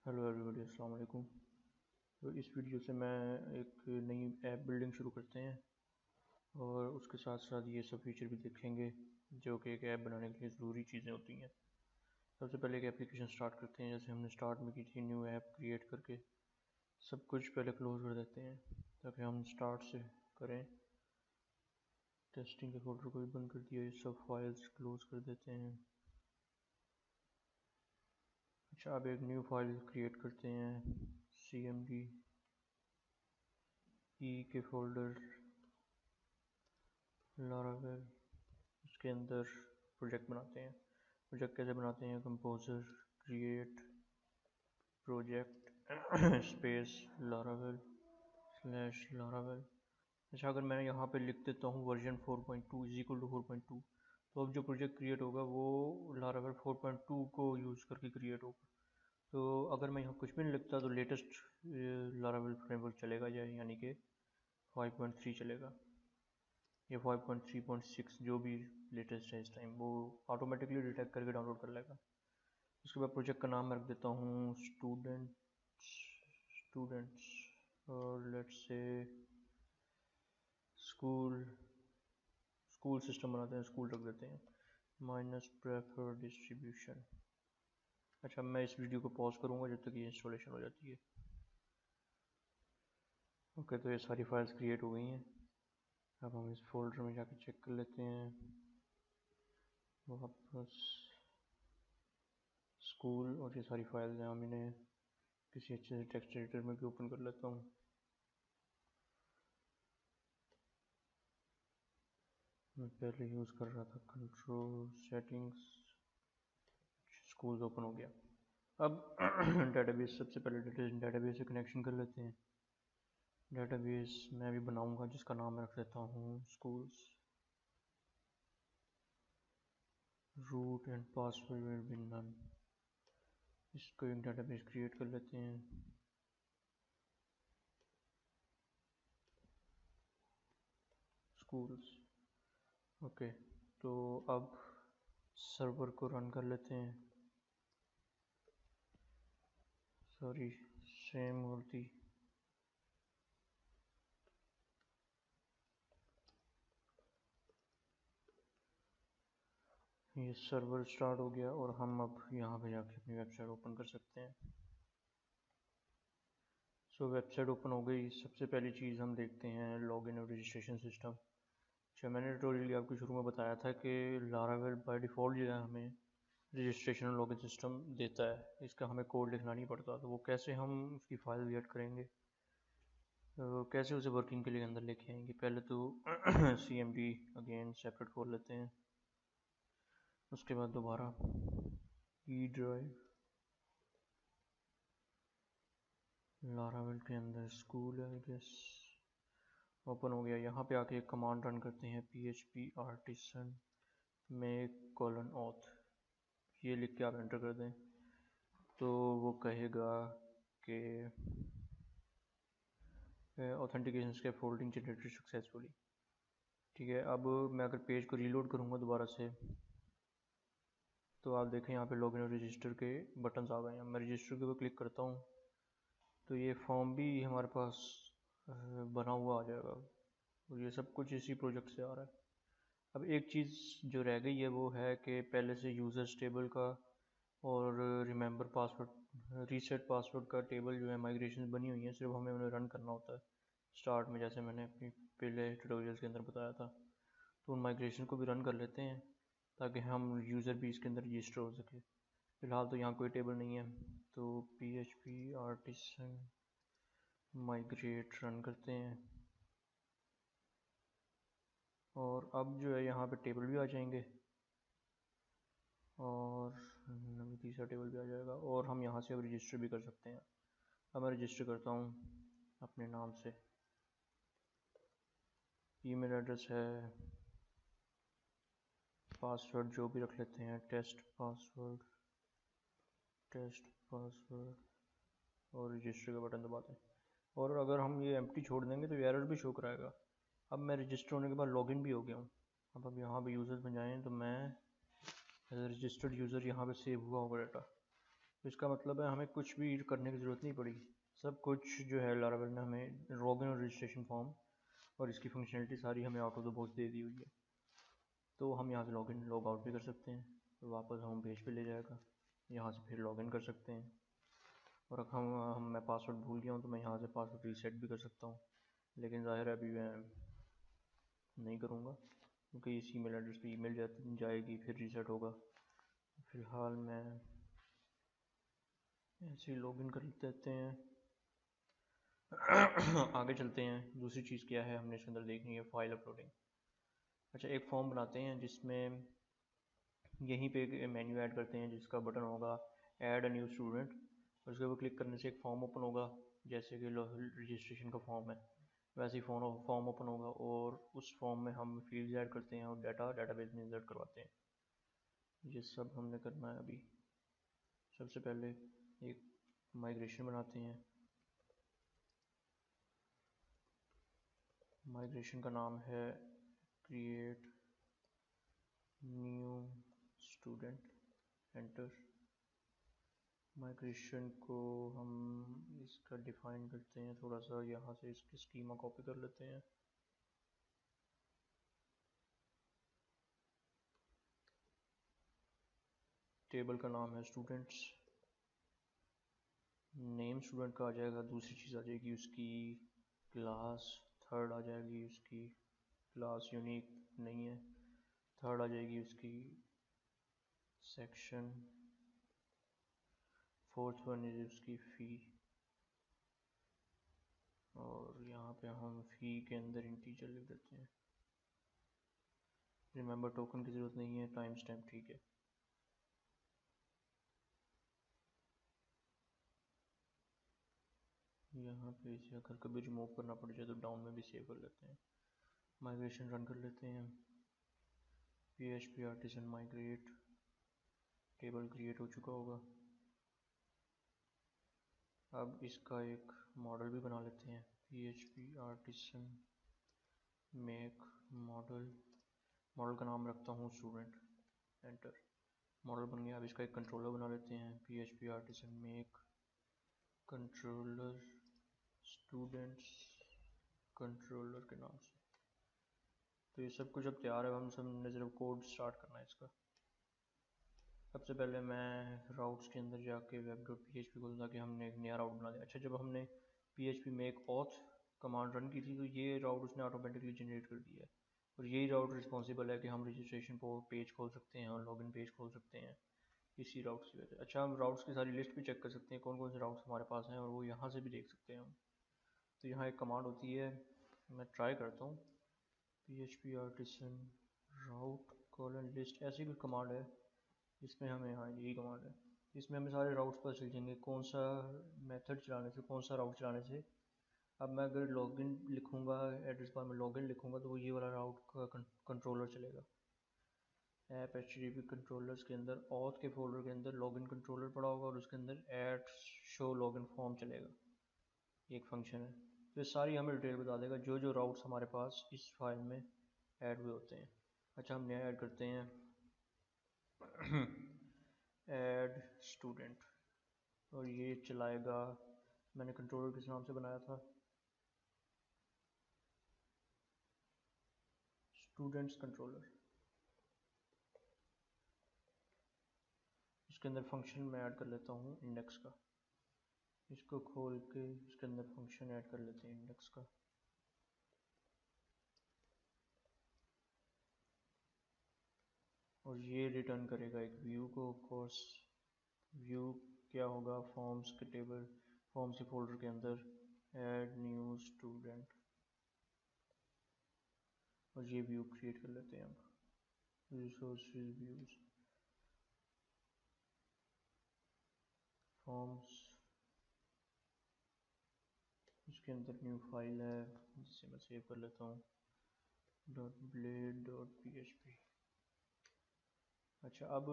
Hello everybody, अस्सलाम वालेकुम। तो इस वीडियो से मैं एक नई ऐप बिल्डिंग शुरू करते हैं और उसके साथ साथ ये सब फीचर भी देखेंगे जो कि एक ऐप बनाने के लिए ज़रूरी चीज़ें होती हैं। सबसे पहले एक एप्लीकेशन स्टार्ट करते हैं, जैसे हमने स्टार्ट में की थी, न्यू ऐप क्रिएट करके सब कुछ पहले क्लोज कर देते हैं ताकि हम स्टार्ट से करें। टेस्टिंग के फोल्डर को भी बंद कर दिया, ये सब फाइल्स क्लोज कर देते हैं। अच्छा, अब एक न्यू फाइल क्रिएट करते हैं, CMD ई के फोल्डर लारावेल, उसके अंदर प्रोजेक्ट बनाते हैं। प्रोजेक्ट कैसे बनाते हैं? Composer create project space Laravel slash Laravel. अच्छा, अगर मैं यहाँ पे लिख देता हूँ वर्जन 4.2 इज इक्वल टू 4.2, तो अब जो प्रोजेक्ट क्रिएट होगा वो लारावेल 4.2 को यूज़ करके क्रिएट होगा। तो अगर मैं यहाँ कुछ भी नहीं लिखता तो लेटेस्ट लारावेल फ्रेमवर्क चलेगा यानी कि 5.3 चलेगा। ये 5.3.6 जो भी लेटेस्ट है इस टाइम वो ऑटोमेटिकली डिटेक्ट करके डाउनलोड कर लेगा। उसके बाद प्रोजेक्ट का नाम मैं रख देता हूँ स्टूडेंट्स और let's say school school system बनाते हैं, स्कूल रख देते हैं माइनस प्रेफर डिस्ट्रीब्यूशन। अच्छा, मैं इस वीडियो को पॉज करूँगा जब तक ये इंस्टॉलेशन हो जाती है। ओके, तो ये सारी फाइल्स क्रिएट हो गई हैं। अब हम इस फोल्डर में जाकर चेक कर लेते हैं। वापस स्कूल और ये सारी फाइल्स हैं, हम इन्हें किसी अच्छे से टेक्स्ट एडिटर में भी ओपन कर लेता हूँ। मैं पहले यूज़ कर रहा था कंट्रोल सेटिंग्स, स्कूल ओपन हो गया। अब डेटाबेस, सबसे पहले डेटाबेस से कनेक्शन कर लेते हैं। डेटाबेस मैं भी बनाऊंगा जिसका नाम मैं रख देता हूँ schools. Root and password will be none. इसको एक डेटाबेस क्रिएट कर लेते हैं। स्कूल्स। ओके, तो अब सर्वर को रन कर लेते हैं। सॉरी, सेम गलती। ये सर्वर स्टार्ट हो गया और हम अब यहाँ पे जाके अपनी वेबसाइट ओपन कर सकते हैं। सो वेबसाइट ओपन हो गई। सबसे पहली चीज़ हम देखते हैं लॉगिन और रजिस्ट्रेशन सिस्टम। अच्छा, मैंने ट्यूटोरियल आपको शुरू में बताया था कि लारावेल बाय डिफ़ॉल्ट जो है हमें रजिस्ट्रेशन और लॉगिन सिस्टम देता है, इसका हमें कोड लिखना नहीं पड़ता। तो वो कैसे हम उसकी फ़ाइल क्रिएट करेंगे, तो कैसे उसे वर्किंग के लिए अंदर लेके आएंगे? पहले तो CMD अगेन सेपरेट खोल लेते हैं। उसके बाद दोबारा ई ड्राइव, लारावेल के अंदर स्कूल है आई गेस, ओपन हो गया। यहाँ पे आके एक कमांड रन करते हैं, PHP artisan make colon auth. ये लिख के आप एंटर कर दें तो वो कहेगा कि ऑथेंटिकेशन के फोल्डिंग जनरेटेड सक्सेसफुली। ठीक है, अब मैं अगर पेज को रीलोड करूँगा दोबारा से तो आप देखें यहाँ पे लॉगिन और रजिस्टर के बटन्स आ गए हैं। मैं रजिस्टर के ऊपर क्लिक करता हूँ तो ये फॉर्म भी हमारे पास बना हुआ आ जाएगा और ये सब कुछ इसी प्रोजेक्ट से आ रहा है। अब एक चीज़ जो रह गई है वो है कि पहले से यूज़र्स टेबल का और रिमेंबर पासवर्ड रीसेट पासवर्ड का टेबल जो है माइग्रेशन बनी हुई है, सिर्फ हमें उन्हें रन करना होता है स्टार्ट में, जैसे मैंने अपनी पहले ट्यूटोरियल्स के अंदर बताया था। तो उन माइग्रेशन को भी रन कर लेते हैं ताकि हम यूज़र भी इसके अंदर रजिस्टर हो सके। फ़िलहाल तो यहाँ कोई टेबल नहीं है, तो PHP आर्टिसन माइग्रेट रन करते हैं और अब जो है यहाँ पे टेबल भी आ जाएंगे और तीसरा टेबल भी आ जाएगा और हम यहाँ से अब रजिस्टर भी कर सकते हैं। अब मैं रजिस्टर करता हूँ अपने नाम से। ईमेल एड्रेस है, पासवर्ड जो भी रख लेते हैं, टेस्ट पासवर्ड और रजिस्टर का बटन दबाते हैं। और अगर हम ये एम्प्टी छोड़ देंगे तो एरर भी शो कराएगा। अब मैं रजिस्टर होने के बाद लॉगिन भी हो गया हूँ। अब यहाँ पे यूज़र्स में जाएँ तो मैं एज रजिस्टर्ड यूज़र यहाँ पे सेव हुआ होगा डाटा। तो इसका मतलब है हमें कुछ भी करने की ज़रूरत नहीं पड़ी, सब कुछ जो है लारावेल ने हमें लॉगिन और रजिस्ट्रेशन फॉर्म और इसकी फंक्शनलिटी सारी हमें आउट ऑफ द बॉक्स दे दी हुई है। तो हम यहाँ से लॉगिन लॉग आउट भी कर सकते हैं, तो वापस होम पेज पे ले जाएगा, यहाँ से फिर लॉगिन कर सकते हैं। और अगर मैं पासवर्ड भूल गया हूँ तो मैं यहाँ से पासवर्ड रीसेट भी कर सकता हूँ, लेकिन ज़ाहिर है अभी मैं नहीं करूँगा क्योंकि इस ईमेल एड्रेस पे ईमेल जाएगी फिर रीसेट होगा। फ़िलहाल मैं ऐसे ही लॉगिन कर देते हैं। आगे चलते हैं, दूसरी चीज़ क्या है हमने इसके अंदर देखनी है, फाइल अपलोडिंग। अच्छा, एक फॉर्म बनाते हैं जिसमें यहीं पे मेन्यू ऐड करते हैं जिसका बटन होगा ऐड अ न्यू स्टूडेंट, और उसके ऊपर क्लिक करने से एक फॉर्म ओपन होगा, जैसे कि रजिस्ट्रेशन का फॉर्म है वैसे ही फॉर्म ओपन होगा, और उस फॉर्म में हम फील्ड्स ऐड करते हैं और डाटाबेस में इंसर्ट करवाते हैं। ये सब हमने करना है अभी। सबसे पहले एक माइग्रेशन बनाते हैं। माइग्रेशन का नाम है create new student, enter. Migration को हम इसका डिफाइन करते हैं थोड़ा सा, यहाँ से इसकी स्कीमा कॉपी कर लेते हैं। टेबल का नाम है स्टूडेंट्स, नेम स्टूडेंट का आ जाएगा, दूसरी चीज़ आ जाएगी उसकी क्लास, थर्ड आ जाएगी उसकी क्लास यूनिक नहीं है, थर्ड आ जाएगी उसकी सेक्शन, फोर्थ वन इज उसकी फ़ी, और यहाँ पे हम फ़ी के अंदर इंटीजर लिख देते हैं। रिमेंबर टोकन की ज़रूरत नहीं है, टाइम स्टैम्प ठीक है। यहाँ पे इसे अगर कभी रिमूव करना पड़ जाए तो डाउन में भी सेव कर लेते हैं। माइग्रेशन रन कर लेते हैं। PHP artisan migrate, table create हो चुका होगा। अब इसका एक मॉडल भी बना लेते हैं। PHP artisan make model, model का नाम रखता हूँ स्टूडेंट, एंटर। मॉडल बन गया। अब इसका एक कंट्रोलर बना लेते हैं। PHP artisan make controller students controller के नाम से। तो ये सब कुछ अब तैयार है, हम सबने सिर्फ कोड स्टार्ट करना है इसका। सबसे पहले मैं राउट्स के अंदर जाके web.php खोलूँ ताकि हमने एक नया राउट बना दिया। अच्छा, जब हमने PHP make auth command run की थी तो ये राउट उसने ऑटोमेटिकली जनरेट कर दिया है, और यही राउट रिस्पॉन्सिबल है कि हम रजिस्ट्रेशन पेज खोल सकते हैं और लॉगिन पेज खोल सकते हैं इसी राउट्स की वजह से। अच्छा, हम राउट्स की सारी लिस्ट भी चेक कर सकते हैं कौन कौन से राउट्स हमारे पास हैं, और वो यहाँ से भी देख सकते हैं हम। तो यहाँ एक कमांड होती है, मैं ट्राई करता हूँ, PHP आर्टिसन राउट कॉलन लिस्ट, ऐसी कोई कमांड है इसमें हमें, हाँ यही कमांड है, इसमें हमें सारे राउट्स पता चल जाएंगे कौन सा मेथड चलाने से, कौन सा राउट चलाने से। अब मैं अगर लॉगिन लिखूँगा, एड्रेस बार में लॉगिन लिखूँगा तो वो ये वाला राउट का कंट्रोलर चलेगा। ऐप HTTP कंट्रोलर्स के अंदर ऑथ के फोल्डर के अंदर लॉगिन कंट्रोलर पड़ा होगा और उसके अंदर ऐड शो लॉगिन फॉर्म चलेगा, ये एक फंक्शन है। तो ये सारी हमें डिटेल बता देगा जो जो राउट्स हमारे पास इस फाइल में ऐड हुए होते हैं। अच्छा, हम नया ऐड करते हैं ऐड स्टूडेंट, और ये चलाएगा, मैंने कंट्रोलर किस नाम से बनाया था, स्टूडेंट्स कंट्रोलर। इसके अंदर फंक्शन में ऐड कर लेता हूँ इंडेक्स का, इसको खोल के इसके अंदर फंक्शन ऐड कर लेते हैं इंडेक्स का। और ये रिटर्न करेगा एक व्यू को, ऑफ कोर्स व्यू क्या होगा, फॉर्म्स के टेबल, फॉर्म्स के फोल्डर के अंदर ऐड न्यू स्टूडेंट, और ये व्यू क्रिएट कर लेते हैं अब, रिसोर्सेज व्यूज फॉर्म्स, इसके अंदर न्यू फाइल है जिसे मैं सेव कर लेता हूँ .blade.php। अच्छा, अब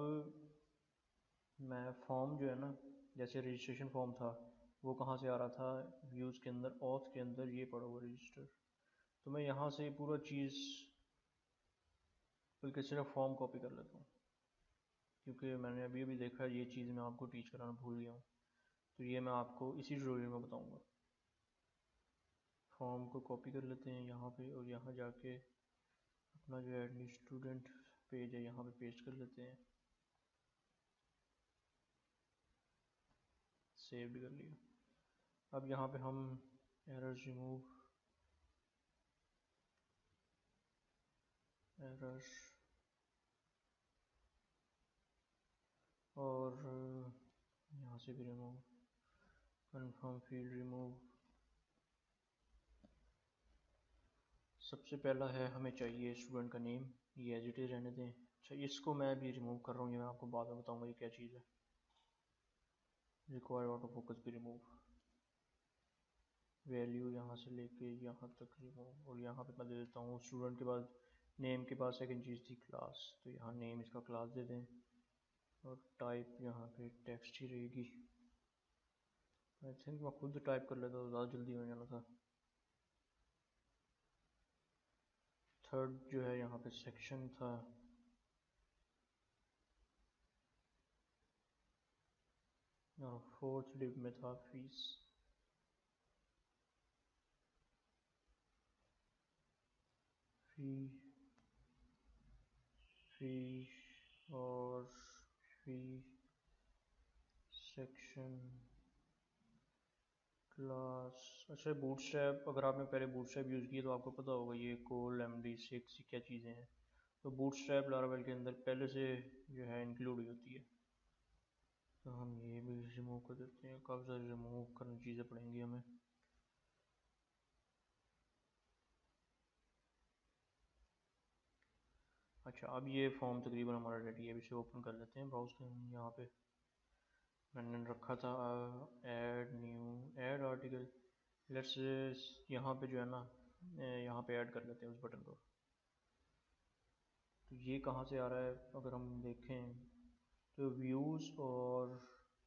मैं फॉर्म जो है ना, जैसे रजिस्ट्रेशन फॉर्म था वो कहाँ से आ रहा था, व्यूज़ के अंदर ऑथ के अंदर ये पड़ा हुआ रजिस्टर, तो मैं यहाँ से पूरा चीज़ बल्कि सिर्फ फॉर्म कॉपी कर लेता हूँ। क्योंकि मैंने अभी अभी देखा ये चीज़ मैं आपको टीच कराना भूल गया हूँ, तो ये मैं आपको इसी ट्यूटोरियल में बताऊँगा। फॉर्म को कॉपी कर लेते हैं यहाँ पे और यहाँ जाके अपना जो एड न्यू स्टूडेंट पेज है यहाँ पे पेस्ट कर लेते हैं। सेव भी कर लिया। अब यहाँ पे हम एरर्स रिमूव एरर्स और यहाँ से भी रिमूव कन्फर्म फील्ड रिमूव। सबसे पहला है हमें चाहिए स्टूडेंट का नेम, ये एज इट इज़ रहने दें। अच्छा इसको मैं भी रिमूव कर रहा हूँ, ये मैं आपको बाद में बताऊँगा ये क्या चीज़ है। रिक्वायर ऑटो फोकस भी रिमूव, वैल्यू यहाँ से लेके यहाँ तक रिमूव। और यहाँ पे मैं दे देता हूँ स्टूडेंट के बाद नेम के बाद सेकंड चीज़ थी क्लास, तो यहाँ नेम इसका क्लास दे दें और टाइप यहाँ पे टेक्स्ट ही रहेगी। आई थिंक मैं खुद टाइप कर लेता तो ज़्यादा जल्दी हो जाना था। थर्ड जो है यहाँ पे सेक्शन था, और फोर्थ डिव में था फीस। फी फी और फी सेक्शन क्लास। अच्छा बूटस्ट्रैप, अगर आपने पहले बूटस्ट्रैप यूज़ किया तो आपको पता होगा ये कोल MD6 क्या चीज़ें हैं। तो बूटस्ट्रैप लारावेल के अंदर पहले से जो है इंक्लूड हुई होती है, तो हम ये भी रिमूव कर देते हैं। काफ़ी सारी रिमूव करनी चीज़ें पड़ेंगी हमें। अच्छा अब ये फॉर्म तकरीबन हमारा रेडी है, इसे ओपन कर लेते हैं ब्राउज के। यहाँ पे मैंने रखा था add new add article. Let's यहाँ पे जो है ना यहाँ पे ऐड कर लेते हैं उस बटन को। तो ये कहाँ से आ रहा है अगर हम देखें तो व्यूज़, और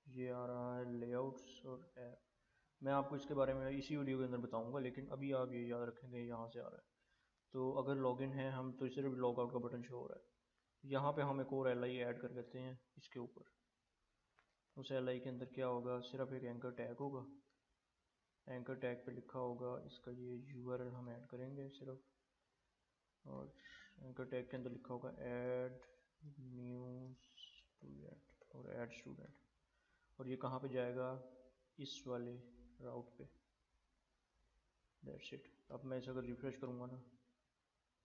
ये आ रहा है लेआउट्स और ऐप। मैं आपको इसके बारे में इसी वीडियो के अंदर बताऊंगा, लेकिन अभी आप ये याद रखेंगे यहाँ से आ रहा है। तो अगर लॉगिन है हम तो सिर्फ लॉग आउट का बटन शो हो रहा है। यहाँ पे हम एक और LI ऐड कर लेते हैं इसके ऊपर। उस LI के अंदर क्या होगा, सिर्फ एक एंकर टैग होगा। एंकर टैग पे लिखा होगा इसका ये URL हम ऐड करेंगे सिर्फ, और एंकर टैग के अंदर लिखा होगा ऐड न्यू स्टूडेंट और ऐड स्टूडेंट। और ये कहाँ पे जाएगा, इस वाले राउट पे। That's it. अब मैं इसे अगर रिफ्रेश करूँगा ना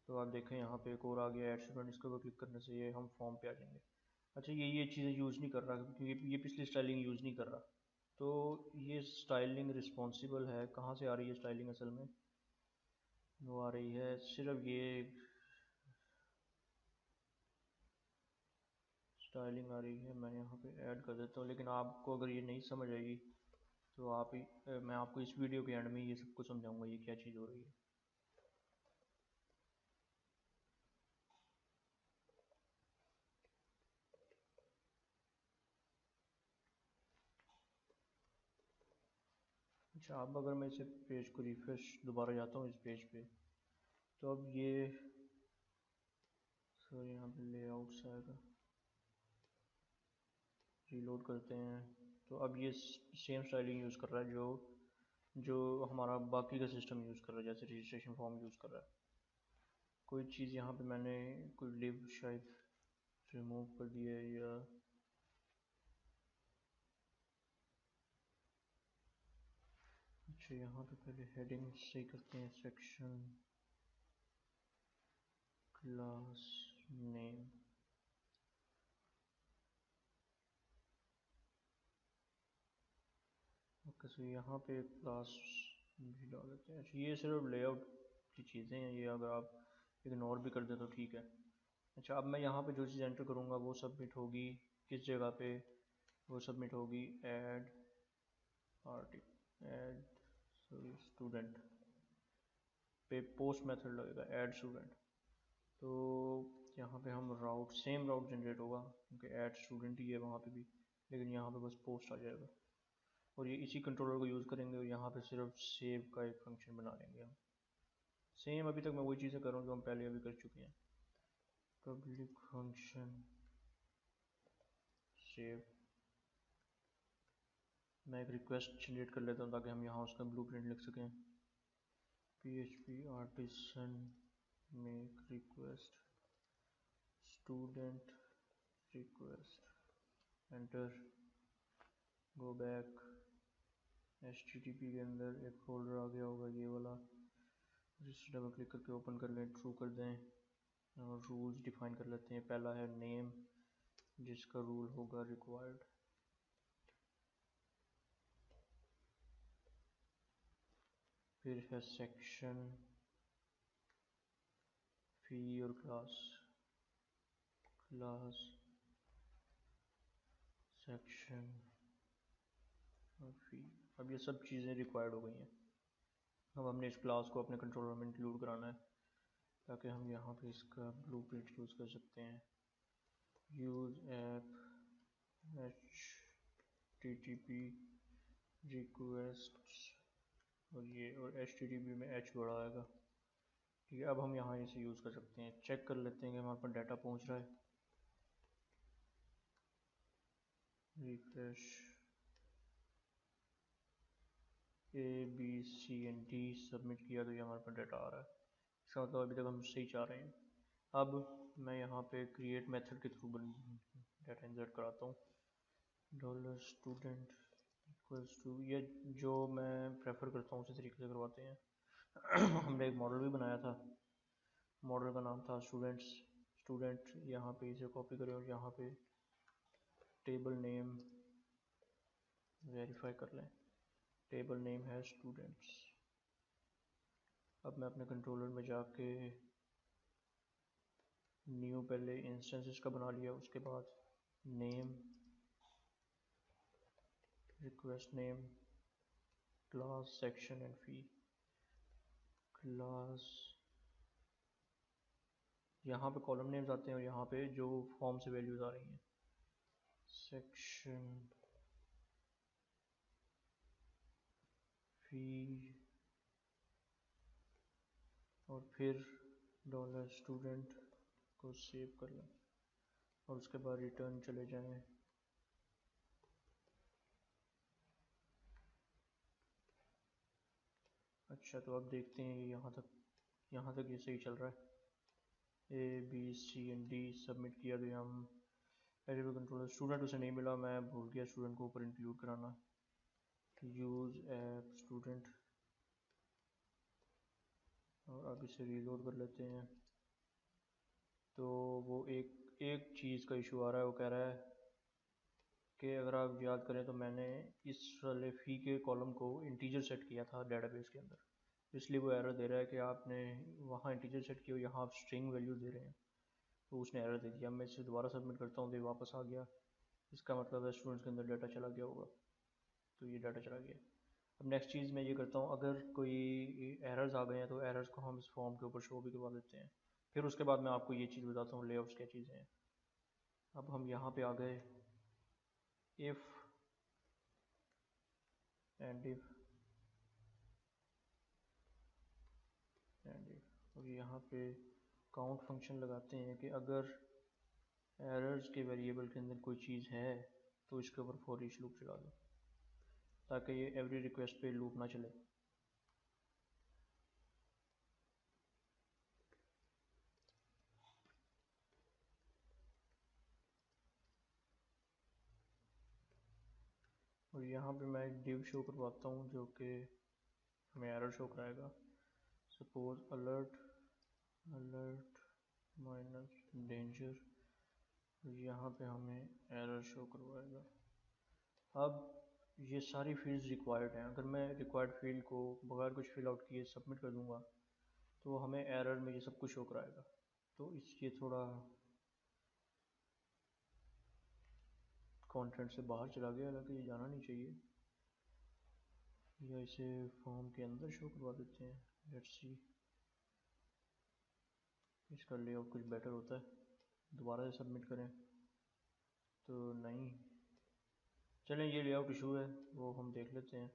तो आप देखें यहाँ पे एक और आ गया ऐड स्टूडेंट। इसके ऊपर क्लिक करने से ये हम फॉर्म पे आ जाएंगे। अच्छा ये चीज़ें यूज़ नहीं कर रहा क्योंकि ये पिछली स्टाइलिंग यूज़ नहीं कर रहा। तो ये स्टाइलिंग रिस्पॉन्सिबल है, कहाँ से आ रही है स्टाइलिंग असल में, वो आ रही है सिर्फ ये स्टाइलिंग आ रही है। मैं यहाँ पे ऐड कर देता हूँ, लेकिन आपको अगर ये नहीं समझ आएगी तो मैं आपको इस वीडियो के एंड में ये सब कुछ समझाऊंगा ये क्या चीज़ हो रही है। अच्छा अब अगर मैं इसे पेज को रिफ्रेश दोबारा जाता हूँ इस पेज पे, तो अब ये सॉरी यहाँ पे लेआउट्स आएगा, रीलोड करते हैं। तो अब ये सेम स्टाइलिंग यूज़ कर रहा है जो जो हमारा बाकी का सिस्टम यूज़ कर रहा है, जैसे रजिस्ट्रेशन फॉर्म यूज़ कर रहा है। कोई चीज़ यहाँ पे मैंने कोई लिव शायद रिमूव कर दिया है, या अच्छा यहाँ पे पहले हेडिंग सही करते हैं, section class name. Okay so यहाँ पे क्लास भी डाल देते हैं। अच्छा ये सिर्फ लेआउट की चीज़ें हैं, ये अगर आप इग्नोर भी कर दें तो ठीक है। अच्छा अब मैं यहाँ पे जो चीज़ एंटर करूँगा वो सबमिट होगी किस जगह पे, वो सबमिट होगी ऐड ऐड सॉरी स्टूडेंट पे। पोस्ट मेथड लगेगा ऐड स्टूडेंट। तो यहाँ पे हम राउट सेम राउट जनरेट होगा क्योंकि ऐड स्टूडेंट ही है वहाँ पे भी, लेकिन यहाँ पे बस पोस्ट आ जाएगा। और ये इसी कंट्रोलर को यूज़ करेंगे और यहाँ पे सिर्फ सेव का एक फंक्शन बना लेंगे हम। सेम अभी तक मैं वही चीज़ें कर रहा हूँ जो हम पहले अभी कर चुके हैं। Public function save. मैं एक रिक्वेस्ट जनरेट कर लेता हूँ ताकि हम यहाँ उसका ब्लूप्रिंट लिख सकें। PHP artisan make request student request enter go back। HTTP के अंदर एक फोल्डर आ गया होगा ये वाला, जिस डबल क्लिक करके ओपन कर लें, ट्रू कर दें और रूल्स डिफाइन कर लेते हैं। पहला है नेम जिसका रूल होगा रिक्वायर्ड, फिर है सेक्शन, फी और क्लास, क्लास सेक्शन और फी। अब ये सब चीज़ें रिक्वायर्ड हो गई हैं। अब हमने इस क्लास को अपने कंट्रोलर में इंक्लूड कराना है ताकि हम यहाँ पे इसका ब्लूप्रिंट यूज़ कर सकते हैं। यूज़ ऐप HTTP रिक्वेस्ट और ये, और HTTP में H बड़ा आएगा। ठीक है, अब हम यहाँ इसे यूज़ कर सकते हैं। चेक कर लेते हैं कि हमारे पास डाटा पहुँच रहा है। रिफ्रेश ABCD सबमिट किया तो ये हमारे पास डाटा आ रहा है। इसका मतलब अभी तक हम सही चाह रहे हैं। अब मैं यहाँ पे क्रिएट मेथड के थ्रू डाटा इंसर्ट कराता हूँ। $student इक्वल्स टू, ये जो मैं प्रेफर करता हूँ उसी तरीके से करवाते हैं। हमने एक मॉडल भी बनाया था, मॉडल का नाम था स्टूडेंट। यहाँ पे इसे कॉपी करें और यहाँ पे टेबल नेम वेरीफाई कर लें। टेबल नेम है स्टूडेंट्स। अब मैं अपने कंट्रोलर में जाके न्यू पहले इंस्टेंस इसका बना लिया, उसके बाद name, request name, class section and fee. Class, यहाँ पे कॉलम नेम्स आते हैं और यहाँ पे जो फॉर्म से वैल्यूज आ रही हैं। सेक्शन, फी और फिर $student को सेव कर लें और उसके बाद रिटर्न चले जाएं। अच्छा, तो अब देखते हैं यहाँ तक ये सही चल रहा है। ABCD सबमिट किया तो हम वेरिएबल कंट्रोलर स्टूडेंट उसे नहीं मिला, मैं भूल गया स्टूडेंट को ऊपर इंक्लूड कराना। यूज़ ऐप स्टूडेंट, और अब इसे रीलोड कर लेते हैं। तो वो एक चीज़ का इशू आ रहा है, वो कह रहा है कि अगर आप याद करें तो मैंने इस वाले फ़ी के कॉलम को इंटीजर सेट किया था डेटाबेस के अंदर, इसलिए वो एरर दे रहा है कि आपने वहाँ इंटीजर सेट किया, यहाँ आप स्ट्रिंग वैल्यू दे रहे हैं, तो उसने एरर दे दिया। मैं इसे दोबारा सबमिट करता हूँ तो ये वापस आ गया। इसका मतलब है स्टूडेंट्स के अंदर डाटा चला गया होगा, तो ये डाटा चला गया। अब नेक्स्ट चीज़ मैं ये करता हूँ, अगर कोई एरर्स आ गए हैं तो एरर्स को हम इस फॉर्म के ऊपर शो भी करवा देते हैं। फिर उसके बाद मैं आपको ये चीज़ बताता हूँ लेआउट्स क्या चीज़ें हैं। अब हम यहाँ पे आ गए, इफ़ एंड इफ़ और यहाँ पे काउंट फंक्शन लगाते हैं कि अगर एरर्स के वेरिएबल के अंदर कोई चीज़ है तो इसके ऊपर फॉर ईच लूप चला दो ताकि ये एवरी रिक्वेस्ट पे लूप ना चले। और यहाँ पे मैं एक डिव शो करवाता हूँ जो कि हमें एरर शो कराएगा। सपोज अलर्ट माइनस डेंजर, यहाँ पे हमें एरर शो करवाएगा। अब ये सारी फील्ड्स रिक्वायर्ड हैं। अगर मैं रिक्वायर्ड फील्ड को बगैर कुछ फिल आउट किए सबमिट कर दूँगा तो हमें एरर में ये सब कुछ शो कराएगा। तो ये थोड़ा कंटेंट से बाहर चला गया, हालांकि ये जाना नहीं चाहिए, या इसे फॉर्म के अंदर शो करवा देते हैं। लेट्स सी, इसका लेआउट कुछ बेटर होता है। दोबारा से सबमिट करें तो नहीं, चलें ये लेआउट इशू है वो हम देख लेते हैं।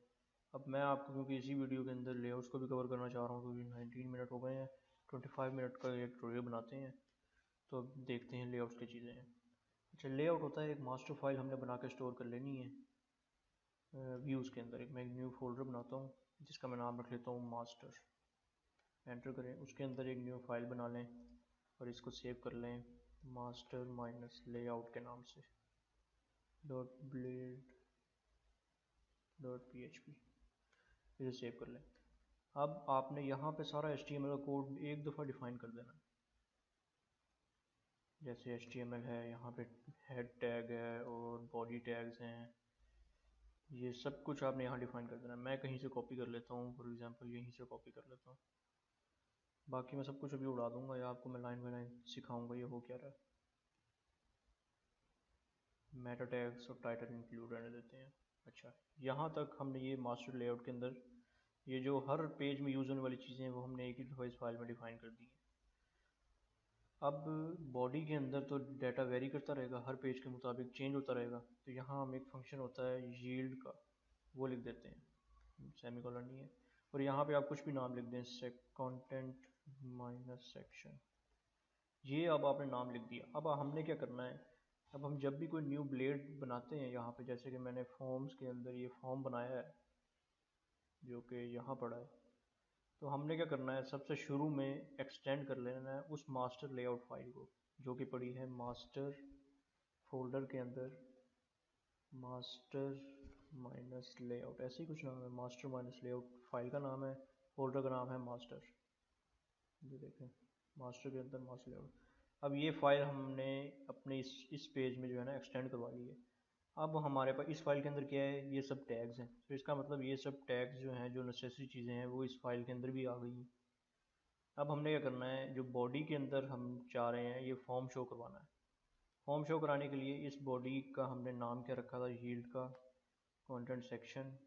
अब मैं आपको क्योंकि इसी वीडियो के अंदर लेआउट्स को भी कवर करना चाह रहा हूँ क्योंकि 19 मिनट हो गए हैं, 25 मिनट का एक ट्यूटोरियल बनाते हैं। तो अब देखते हैं लेआउट्स की चीज़ें हैं। अच्छा, लेआउट होता है एक मास्टर फाइल हमने बना के स्टोर कर लेनी है व्यूज़ के अंदर। एक मैं न्यू फोल्डर बनाता हूँ जिसका मैं नाम रख लेता हूँ मास्टर। एंटर करें, उसके अंदर एक न्यू फाइल बना लें और इसको सेव कर लें मास्टर माइनस लेआउट के नाम से डॉट ब्लेड डॉट php। इसे सेव कर लें। अब आपने यहाँ पे सारा HTML का कोड एक दफ़ा डिफ़ाइन कर देना। जैसे HTML है, यहाँ पे हेड टैग है और बॉडी टैग्स हैं, ये सब कुछ आपने यहाँ डिफ़ाइन कर देना। मैं कहीं से कॉपी कर लेता हूँ, फॉर एग्जांपल यहीं से कॉपी कर लेता हूँ। बाकी मैं सब कुछ अभी उड़ा दूंगा या आपको मैं लाइन बाई लाइन सिखाऊंगा ये हो क्या रहा है। मेटा टैग्स और टाइटल इंक्लूड रहने देते हैं। अच्छा, यहाँ तक हमने ये मास्टर लेआउट के अंदर ये जो हर पेज में यूज़ होने वाली चीज़ें हैं वो हमने एक ही दफ़ा इस फाइल में डिफ़ाइन कर दी हैं। अब बॉडी के अंदर तो डाटा वेरी करता रहेगा, हर पेज के मुताबिक चेंज होता रहेगा। तो यहाँ हम एक फंक्शन होता है यील्ड का, वो लिख देते हैं, सेमीकोलन नहीं है। और यहाँ पे आप कुछ भी नाम लिख दें, कंटेंट माइनस सेक्शन, ये अब आपने नाम लिख दिया। अब हमने क्या करना है, अब हम जब भी कोई न्यू ब्लेड बनाते हैं यहाँ पे, जैसे कि मैंने फॉर्म्स के अंदर ये फॉर्म बनाया है जो कि यहाँ पड़ा है, तो हमने क्या करना है, सबसे शुरू में एक्सटेंड कर लेना है उस मास्टर लेआउट फाइल को जो कि पड़ी है मास्टर फोल्डर के अंदर, मास्टर माइनस लेआउट, ऐसे ही कुछ नाम है, मास्टर माइनस लेआउट फाइल का नाम है, फोल्डर का नाम है मास्टर। ये देखें, मास्टर के अंदर मास्टर लेआउट। अब ये फाइल हमने अपने इस पेज में जो है ना एक्सटेंड करवा ली है। अब हमारे पास इस फाइल के अंदर क्या है, ये सब टैग्स हैं। तो इसका मतलब ये सब टैग्स जो हैं, जो नेसेसरी चीज़ें हैं, वो इस फाइल के अंदर भी आ गई हैं। अब हमने क्या करना है, जो बॉडी के अंदर हम चाह रहे हैं ये फॉर्म शो करवाना है। फॉर्म शो कराने के लिए इस बॉडी का हमने नाम क्या रखा था, यील्ड का कंटेंट सेक्शन।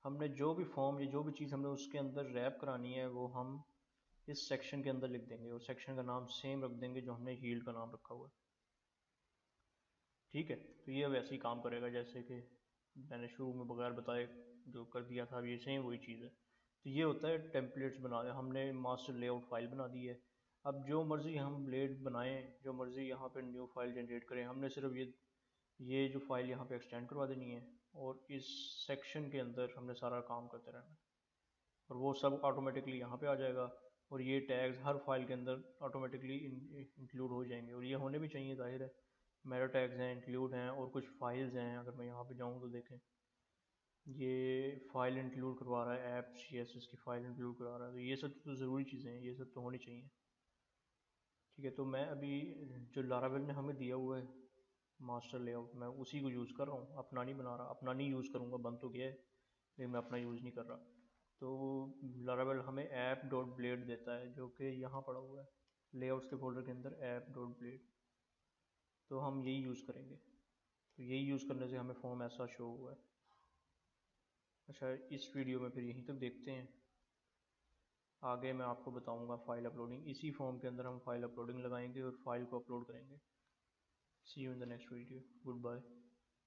हमने जो भी फॉर्म या जो भी चीज़ हमने उसके अंदर रैप करानी है वो हम इस सेक्शन के अंदर लिख देंगे और सेक्शन का नाम सेम रख देंगे जो हमने यील्ड का नाम रखा हुआ है। ठीक है, तो ये वैसे ही काम करेगा जैसे कि मैंने शुरू में बगैर बताए जो कर दिया था, ये सेम वही चीज़ है। तो ये होता है टेम्पलेट्स बना दे, हमने मास्टर लेआउट फाइल बना दी है। अब जो मर्ज़ी हम ब्लेड बनाएं, जो मर्ज़ी यहाँ पे न्यू फाइल जनरेट करें, हमने सिर्फ ये जो फाइल यहाँ पे एक्सटेंड करवा देनी है और इस सेक्शन के अंदर हमने सारा काम करते रहना है और वो सब ऑटोमेटिकली यहाँ पे आ जाएगा और ये टैग्स हर फाइल के अंदर ऑटोमेटिकली इंक्लूड हो जाएंगे और ये होने भी चाहिए, जाहिर है। मेटा टैग्स हैं, इंक्लूड हैं और कुछ फाइल्स हैं। अगर मैं यहाँ पे जाऊँ तो देखें, ये फाइल इंक्लूड करवा रहा है, ऐप CSS की फाइल इंक्लूड करवा रहा है। तो ये सब तो ज़रूरी चीज़ें हैं, ये सब तो होनी चाहिए। ठीक है, तो मैं अभी जो लारावेल ने हमें दिया हुआ है मास्टर लेआउट, मैं उसी को यूज़ कर रहा हूँ, अपना नहीं बना रहा। अपना नहीं यूज़ करूँगा, बन तो गया है लेकिन मैं अपना यूज़ नहीं कर रहा। तो लारावेल हमें ऐप डॉट ब्लेड देता है जो कि यहाँ पड़ा हुआ है लेआउट्स के फोल्डर के अंदर, ऐप डॉट ब्लेड। तो हम यही यूज़ करेंगे। तो यही यूज़ करने से हमें फॉर्म ऐसा शो हुआ है। अच्छा, इस वीडियो में फिर यहीं तक देखते हैं, आगे मैं आपको बताऊंगा फ़ाइल अपलोडिंग। इसी फॉर्म के अंदर हम फ़ाइल अपलोडिंग लगाएंगे और फाइल को अपलोड करेंगे। See you in the next video, good bye.